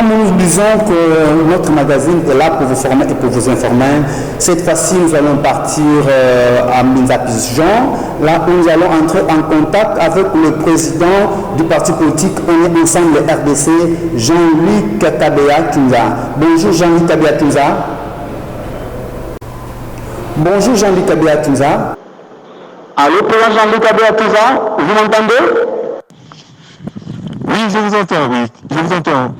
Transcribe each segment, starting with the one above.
Comme nous disons que notre magazine est là pour vous former et pour vous informer, cette fois-ci nous allons partir à Minzapijan, là où nous allons entrer en contact avec le président du parti politique On est ensemble RDC, Jean-Luc Kabea Kinza. Bonjour Jean-Luc Kabea Kinza. Bonjour Jean-Luc Kabea Kinza. Allô, président Jean-Luc Kabea Kinza, vous m'entendez? Oui, je vous entends, oui, je vous entends.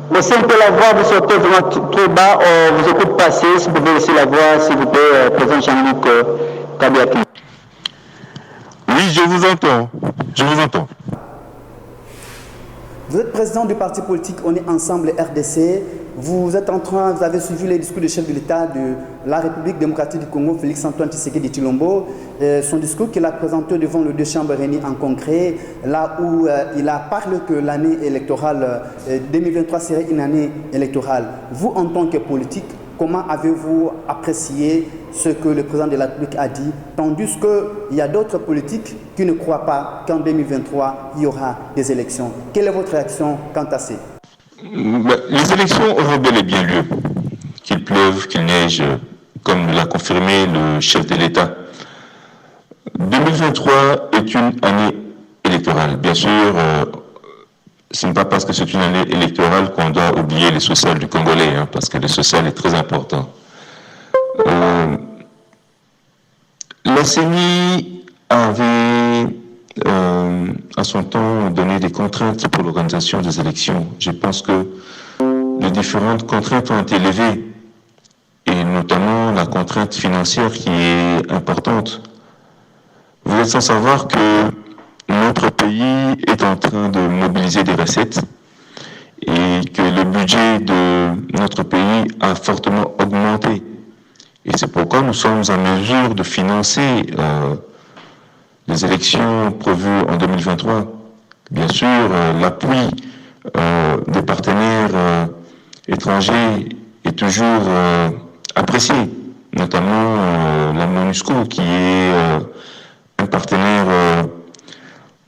Laissez un peu la voix, vous sortez vraiment trop bas, on vous écoute passer, si vous pouvez laisser la voix, s'il vous plaît, président Jean-Luc Kabea Kinza. Oui, je vous entends, je vous entends. Vous êtes président du parti politique On est ensemble RDC. Vous avez suivi les discours du chef de l'État de la République démocratique du Congo, Félix-Antoine Tshisekedi Tshilombo. Son discours qu'il a présenté devant les deux chambres réunies en congrès, là où il a parlé que l'année électorale 2023 serait une année électorale. Vous, en tant que politique, comment avez-vous apprécié ce que le président de la République a dit, tandis qu'il y a d'autres politiques qui ne croient pas qu'en 2023, il y aura des élections? Quelle est votre réaction quant à ça? Les élections auront bel et bien lieu, qu'il pleuve, qu'il neige, comme l'a confirmé le chef de l'État. 2023 est une année électorale. Bien sûr, ce n'est pas parce que c'est une année électorale qu'on doit oublier les social du Congolais, hein, parce que le social est très important. La CENI avait, à son temps, donné des contraintes pour l'organisation des élections. Je pense que les différentes contraintes ont été levées, et notamment la contrainte financière qui est importante. Vous êtes sans savoir que notre pays est en train de mobiliser des recettes et que le budget de notre pays a fortement augmenté. Et c'est pourquoi nous sommes en mesure de financer les élections prévues en 2023. Bien sûr, l'appui des partenaires étrangers est toujours apprécié, notamment la MONUSCO qui est un partenaire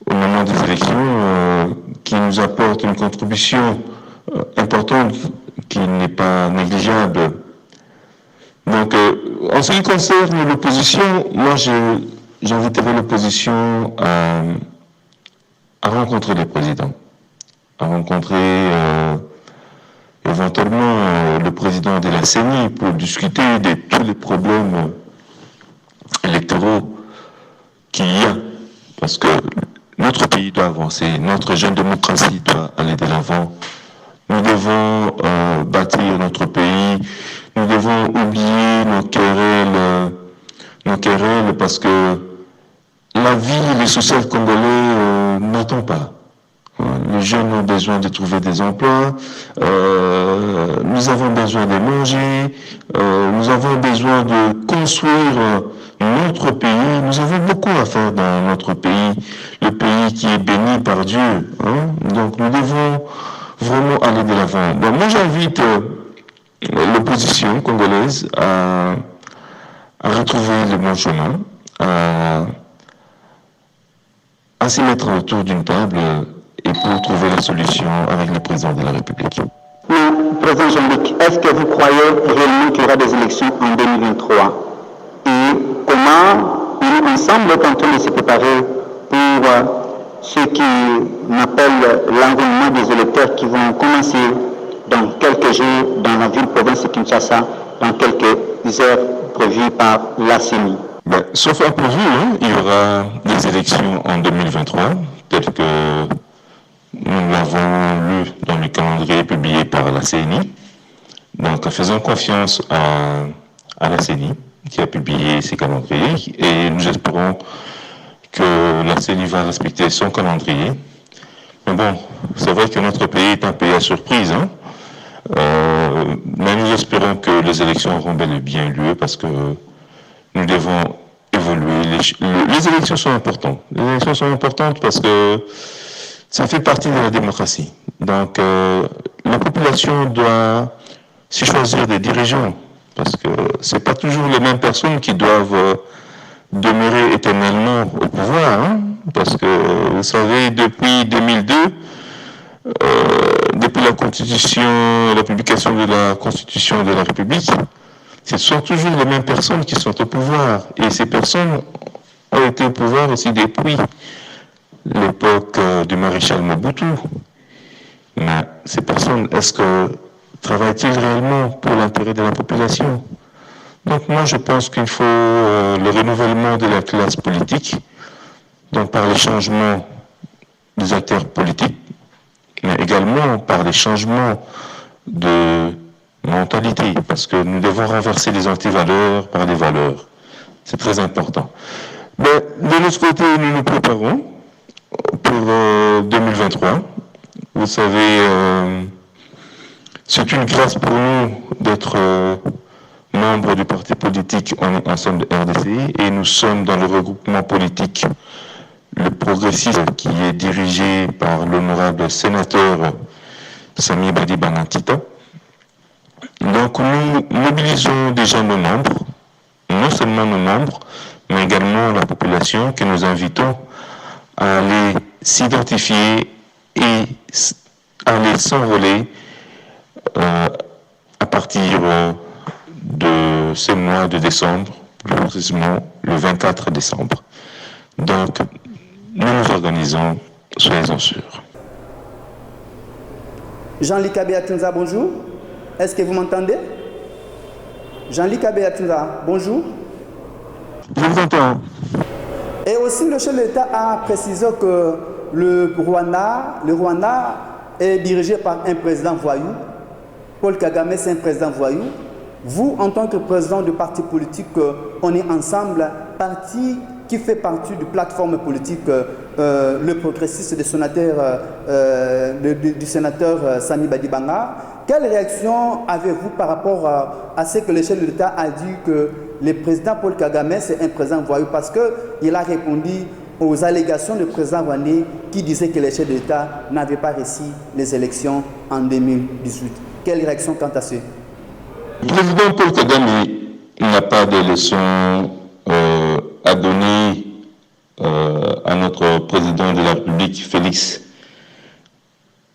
au moment des élections qui nous apporte une contribution importante qui n'est pas négligeable. Donc, en ce qui concerne l'opposition, moi j'inviterai l'opposition à rencontrer les présidents, à rencontrer éventuellement le président de la CENI pour discuter de tous les problèmes électoraux qu'il y a, parce que notre pays doit avancer, notre jeune démocratie doit aller de l'avant. Nous devons bâtir notre pays, nous devons oublier nos querelles parce que la vie, les social congolais n'attend pas. Les jeunes ont besoin de trouver des emplois, nous avons besoin de manger, nous avons besoin de construire notre pays. Nous avons beaucoup à faire dans notre pays, le pays qui est béni par Dieu. Hein? Donc nous devons vraiment aller de l'avant. Donc moi j'invite l'opposition congolaise à retrouver le bon chemin, à s'y mettre autour d'une table et pour trouver la solution avec le président de la République. Oui, président Jean-Luc, est-ce que vous croyez réellement qu'il y aura des élections en 2023? Et comment nous, ensemble, est en train de se préparer pour ce qu'on appelle l'enrôlement des électeurs qui vont commencer dans quelques jours dans la ville-province de Kinshasa, dans quelques heures prévues par la CENI? Sauf imprévu, hein, il y aura des élections en 2023, telles que nous l'avons lu dans le calendrier publié par la CENI. Donc, faisons confiance à la CENI qui a publié ses calendriers et nous espérons que la CENI va respecter son calendrier. Mais bon, c'est vrai que notre pays est un pays à surprise, hein. Mais nous espérons que les élections auront bel et bien lieu parce que nous devons évoluer. Les élections sont importantes. Les élections sont importantes parce que ça fait partie de la démocratie. Donc, la population doit se choisir des dirigeants parce que c'est pas toujours les mêmes personnes qui doivent demeurer éternellement au pouvoir, hein, parce que, vous savez, depuis 2002, depuis la publication de la Constitution de la République, ce sont toujours les mêmes personnes qui sont au pouvoir. Et ces personnes ont été au pouvoir aussi depuis l'époque du maréchal Mobutu. Mais ces personnes, est-ce que travaillent-ils réellement pour l'intérêt de la population? Donc moi, je pense qu'il faut le renouvellement de la classe politique, donc par les changements des acteurs politiques, mais également par des changements de mentalité, parce que nous devons renverser les antivaleurs par les valeurs. C'est très important. Mais de notre côté, nous nous préparons pour 2023. Vous savez, c'est une grâce pour nous d'être membre du parti politique Ensemble RDCI, et nous sommes dans le regroupement politique le progressiste qui est dirigé par l'honorable sénateur Sami Badi Banatita. Donc nous mobilisons déjà nos membres, non seulement nos membres, mais également la population, que nous invitons à aller s'identifier et à aller s'enrôler à partir de ce mois de décembre, plus précisément le 24 décembre. Donc, nous nous organisons, soyez-en sûrs. Jean-Luc Abeyatunza, bonjour. Est-ce que vous m'entendez? Jean-Luc Abeyatunza, bonjour. Je vous entends. Et aussi, le chef de l'État a précisé que le Rwanda est dirigé par un président voyou. Paul Kagame, c'est un président voyou. Vous, en tant que président du parti politique, on est ensemble, parti qui fait partie de plateforme politique, le progressiste du sénateur Sami Badibanga. Quelle réaction avez-vous par rapport à ce que le chef de l'État a dit que le président Paul Kagame, c'est un président voyou? Parce qu'il a répondu aux allégations du président rwandais qui disait que le chef de l'État n'avait pas réussi les élections en 2018. Quelle réaction quant à ce? Le président Paul Kagame n'a pas de leçon à donner à notre président de la République, Félix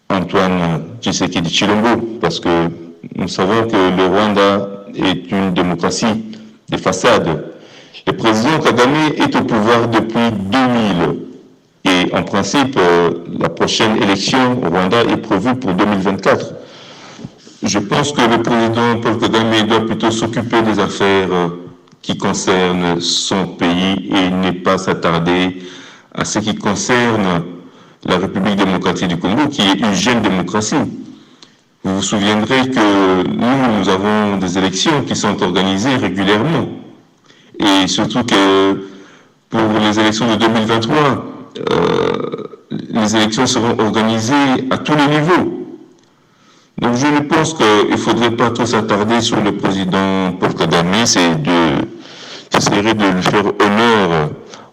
Antoine Tshisekedi Tshilombo, parce que nous savons que le Rwanda est une démocratie de façade. Le président Kagame est au pouvoir depuis 2000 et en principe, la prochaine élection au Rwanda est prévue pour 2024. Je pense que le président Paul Kagame doit plutôt s'occuper des affaires qui concernent son pays et ne pas s'attarder à ce qui concerne la République démocratique du Congo, qui est une jeune démocratie. Vous vous souviendrez que nous avons des élections qui sont organisées régulièrement. Et surtout que pour les élections de 2023, les élections seront organisées à tous les niveaux. Donc je pense qu'il ne faudrait pas trop s'attarder sur le président Paul Kagame, c'est d'essayer de lui faire honneur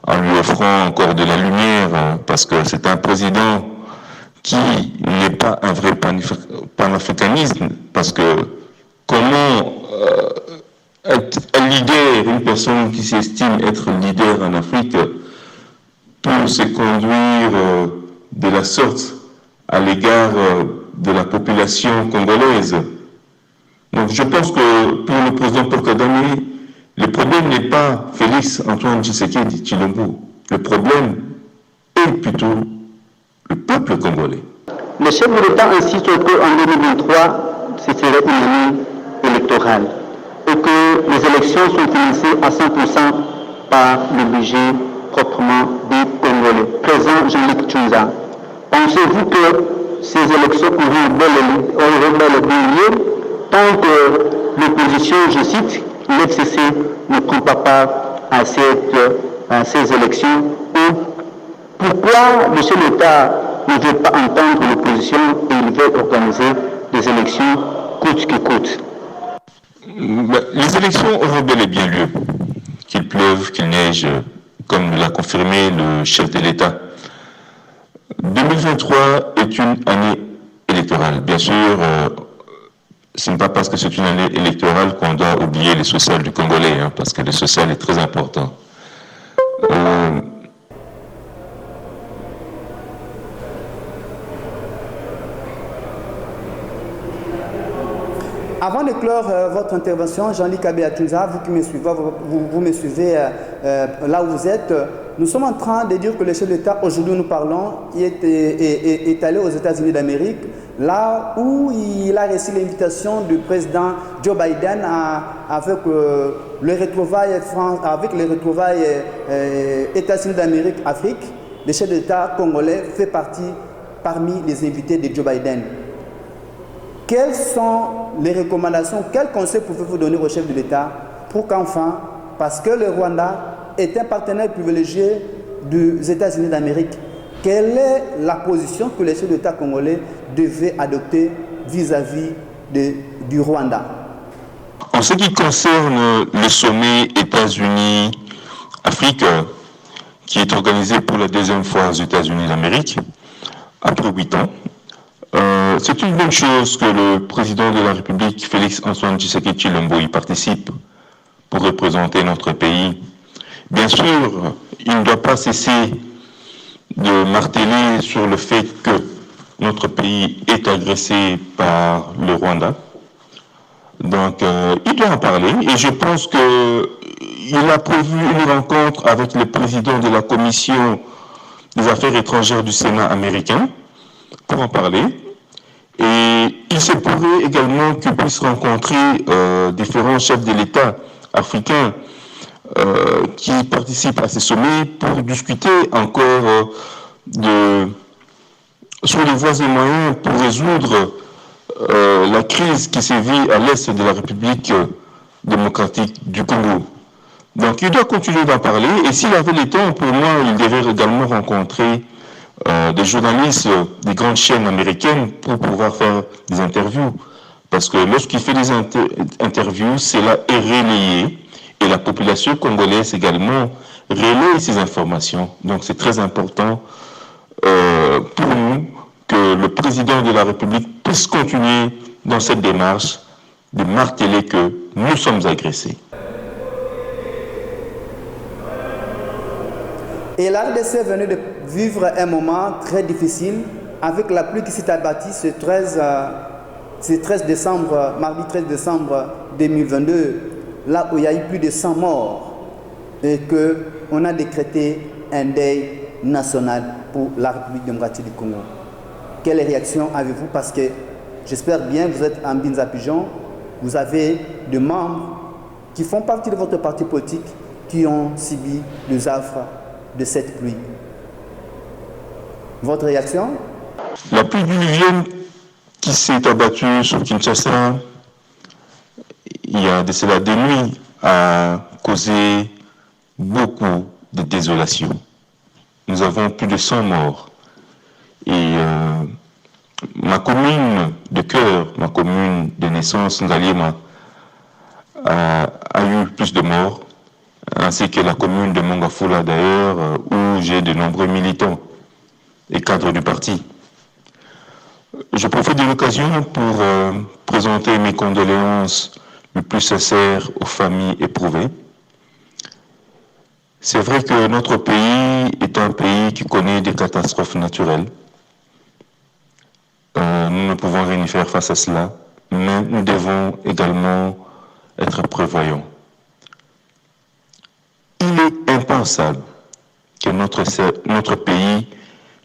en lui offrant encore de la lumière, parce que c'est un président qui n'est pas un vrai panafricanisme, parce que comment être un leader, une personne qui s'estime être leader en Afrique, peut se conduire de la sorte à l'égard de la population congolaise. Donc je pense que pour le président Paul Kagame, le problème n'est pas Félix Antoine Tshisekedi Tshilombo. Le problème est plutôt le peuple congolais. Le chef de l'État insiste qu'en 2023, ce serait une année électorale et que les élections sont financées à 100% par le budget proprement dit congolais. Président Jean-Luc Tshunza, pensez-vous que ces élections auront bel et bien lieu tant que l'opposition, je cite, l'FCC ne prend pas part à ces élections? Ou pourquoi le chef de l'État ne veut pas entendre l'opposition et il veut organiser des élections coûte que coûte? Les élections auront bel et bien lieu, qu'il pleuve, qu'il neige, comme l'a confirmé le chef de l'État. 2023 est une année électorale. Bien sûr, ce n'est pas parce que c'est une année électorale qu'on doit oublier le social du Congolais, parce que le social est très important. Avant de clore votre intervention, Jean-Luc Abeatunza, vous qui me suivez, vous me suivez là où vous êtes, nous sommes en train de dire que le chef d'État, aujourd'hui nous parlons, est allé aux États-Unis d'Amérique, là où il a reçu l'invitation du président Joe Biden avec les retrouvailles États-Unis d'Amérique-Afrique. Le chef d'État congolais fait partie parmi les invités de Joe Biden. Quelles sont les recommandations, quels conseils pouvez-vous donner au chef de l'État pour qu'enfin, parce que le Rwanda est un partenaire privilégié des États-Unis d'Amérique, quelle est la position que le chef d'État congolais devait adopter vis-à-vis du Rwanda? En ce qui concerne le sommet États-Unis-Afrique, qui est organisé pour la deuxième fois aux États-Unis d'Amérique, après 8 ans, c'est une bonne chose que le président de la République, Félix-Antoine Tshisekedi Tshilombo, y participe pour représenter notre pays. Bien sûr, il ne doit pas cesser de marteler sur le fait que notre pays est agressé par le Rwanda. Donc, il doit en parler et je pense qu'il a prévu une rencontre avec le président de la Commission des Affaires étrangères du Sénat américain pour en parler. Et il se pourrait également qu'il puisse rencontrer différents chefs de l'État africains qui participent à ces sommets pour discuter encore sur les voies et moyens pour résoudre la crise qui sévit à l'est de la République démocratique du Congo. Donc il doit continuer d'en parler et s'il avait le temps, pour moi, il devait également rencontrer des journalistes des grandes chaînes américaines pour pouvoir faire des interviews. Parce que lorsqu'il fait des interviews, cela est relayé et la population congolaise également relaye ces informations. Donc c'est très important pour nous que le président de la République puisse continuer dans cette démarche de marteler que nous sommes agressés. Et la RDC venait de vivre un moment très difficile avec la pluie qui s'est abattue ce 13 décembre, mardi 13 décembre 2022, là où il y a eu plus de 100 morts et qu'on a décrété un deuil national pour la République démocratique du Congo. Quelle réaction avez-vous? Parce que j'espère bien que vous êtes en Binza Pigeon, vous avez des membres qui font partie de votre parti politique qui ont subi les affres de cette pluie. Votre réaction? La pluie diluvienne qui s'est abattue sur Kinshasa il y a de cela 2 nuits a causé beaucoup de désolation. Nous avons plus de 100 morts. Et ma commune de cœur, ma commune de naissance, Ngaliema, a eu plus de morts, ainsi que la commune de Mongafula d'ailleurs, où j'ai de nombreux militants et cadres du parti. Je profite de l'occasion pour présenter mes condoléances les plus sincères aux familles éprouvées. C'est vrai que notre pays est un pays qui connaît des catastrophes naturelles. Nous ne pouvons rien y faire face à cela, mais nous devons également être prévoyants. Il est impensable que notre pays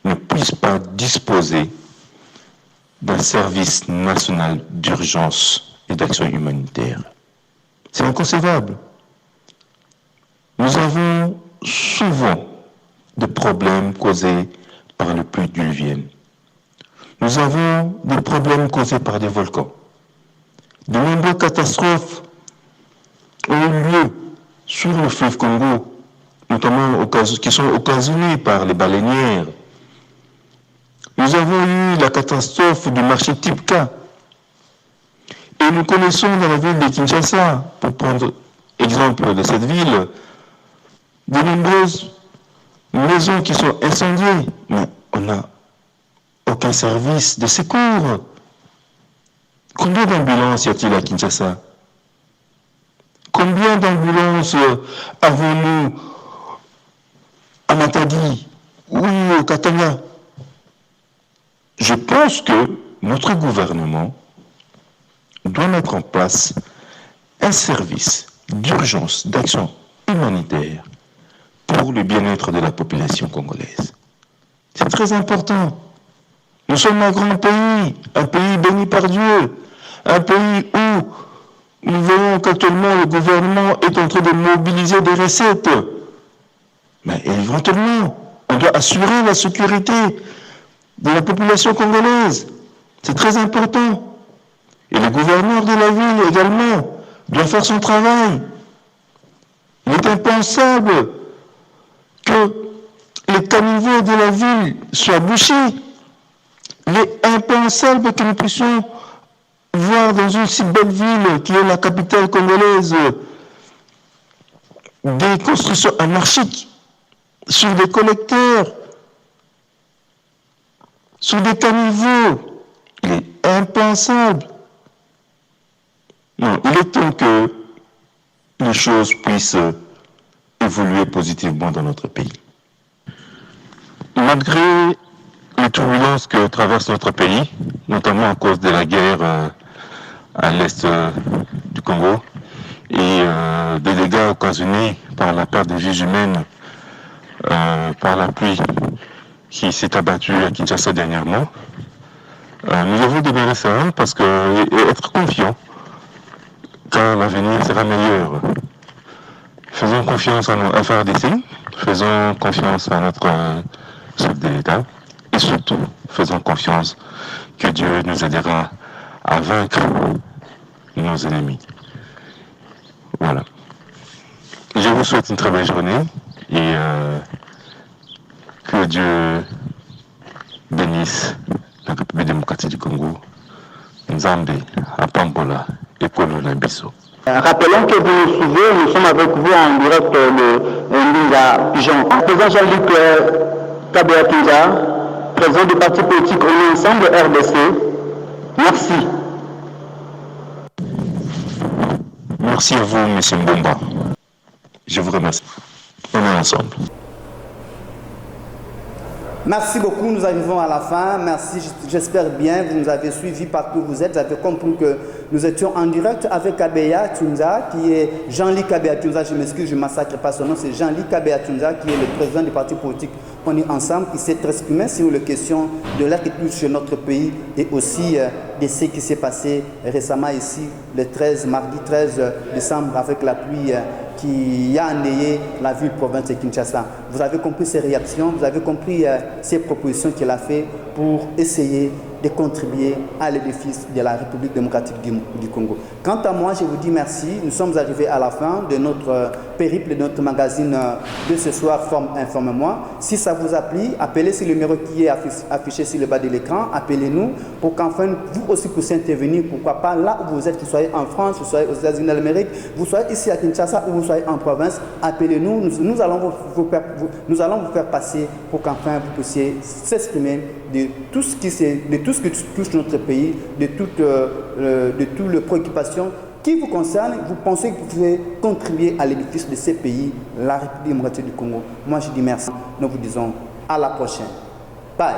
ne puisse pas disposer d'un service national d'urgence et d'action humanitaire. C'est inconcevable. Nous avons souvent des problèmes causés par les pluies diluviennes. Nous avons des problèmes causés par des volcans. De nombreuses catastrophes ont eu lieu sur le fleuve Congo, notamment qui sont occasionnées par les baleinières. Nous avons eu la catastrophe du marché Tipka. Et nous connaissons dans la ville de Kinshasa, pour prendre exemple de cette ville, de nombreuses maisons qui sont incendiées. Mais on n'a aucun service de secours. Combien d'ambulances y a-t-il à Kinshasa? Combien d'ambulances avons-nous à Matadi ou au Katanga? Je pense que notre gouvernement doit mettre en place un service d'urgence, d'action humanitaire pour le bien-être de la population congolaise. C'est très important. Nous sommes un grand pays, un pays béni par Dieu, un pays où nous voyons qu'actuellement le gouvernement est en train de mobiliser des recettes. Mais éventuellement, on doit assurer la sécurité de la population congolaise. C'est très important. Et le gouverneur de la ville également doit faire son travail. Il est impensable que les caniveaux de la ville soient bouchés. Il est impensable que nous puissions voir dans une si belle ville qui est la capitale congolaise des constructions anarchiques sur des collecteurs, sur des caniveaux. Il est impensable. Non, il est temps que les choses puissent évoluer positivement dans notre pays. Malgré les turbulences que traverse notre pays, notamment à cause de la guerre à l'est du Congo et des dégâts occasionnés par la perte de vies humaines par la pluie qui s'est abattue à Kinshasa dernièrement, nous avons demeuré sereins parce que et être confiants car l'avenir sera meilleur. Faisons confiance à nos FARDC, faisons confiance à notre chef de l'État et surtout faisons confiance que Dieu nous aidera à vaincre nos ennemis. Voilà. Je vous souhaite une très belle journée et que Dieu bénisse la République démocratique du Congo, Nzambe, Apambola et Kolona Bisso. Rappelons que vous nous suivez, nous sommes avec vous en direct de Mbinga Pigeon. Président Jean-Luc Kabea-Tunza, président du parti politique On Ensemble RDC, merci. Merci à vous, M. Mbomba. Je vous remercie. On est ensemble. Merci beaucoup, nous arrivons à la fin. Merci, j'espère bien, vous nous avez suivis partout où vous êtes. Vous avez compris que nous étions en direct avec Kabea Tunza, qui est Jean-Ly Kabea Tunza, je m'excuse, je ne massacre pas son nom, c'est Jean-Ly Kabea Tunza, qui est le président du parti politique On est ensemble, qui s'est exprimé sur les questions de l'air qui touche notre pays et aussi de ce qui s'est passé récemment ici, le mardi 13 décembre, avec la pluie qui a enrayé la ville-province de Kinshasa. Vous avez compris ses réactions, vous avez compris ses propositions qu'il a fait pour essayer de contribuer à l'édifice de la République démocratique du Congo. Quant à moi, je vous dis merci. Nous sommes arrivés à la fin de notre périple, de notre magazine de ce soir, Informe-moi. Si ça vous a plu, appelez sur le numéro qui est affiché sur le bas de l'écran. Appelez-nous pour qu'enfin vous aussi puissiez intervenir. Pourquoi pas là où vous êtes, que vous soyez en France, que vous soyez aux États-Unis d'Amérique, vous soyez ici à Kinshasa ou vous soyez en province. Appelez-nous. Nous allons vous faire passer pour qu'enfin vous puissiez s'exprimer de tout ce qui touche notre pays, de toutes les préoccupations qui vous concernent. Vous pensez que vous pouvez contribuer à l'édifice de ces pays, la République démocratique du Congo. Moi, je dis merci. Nous vous disons à la prochaine. Bye.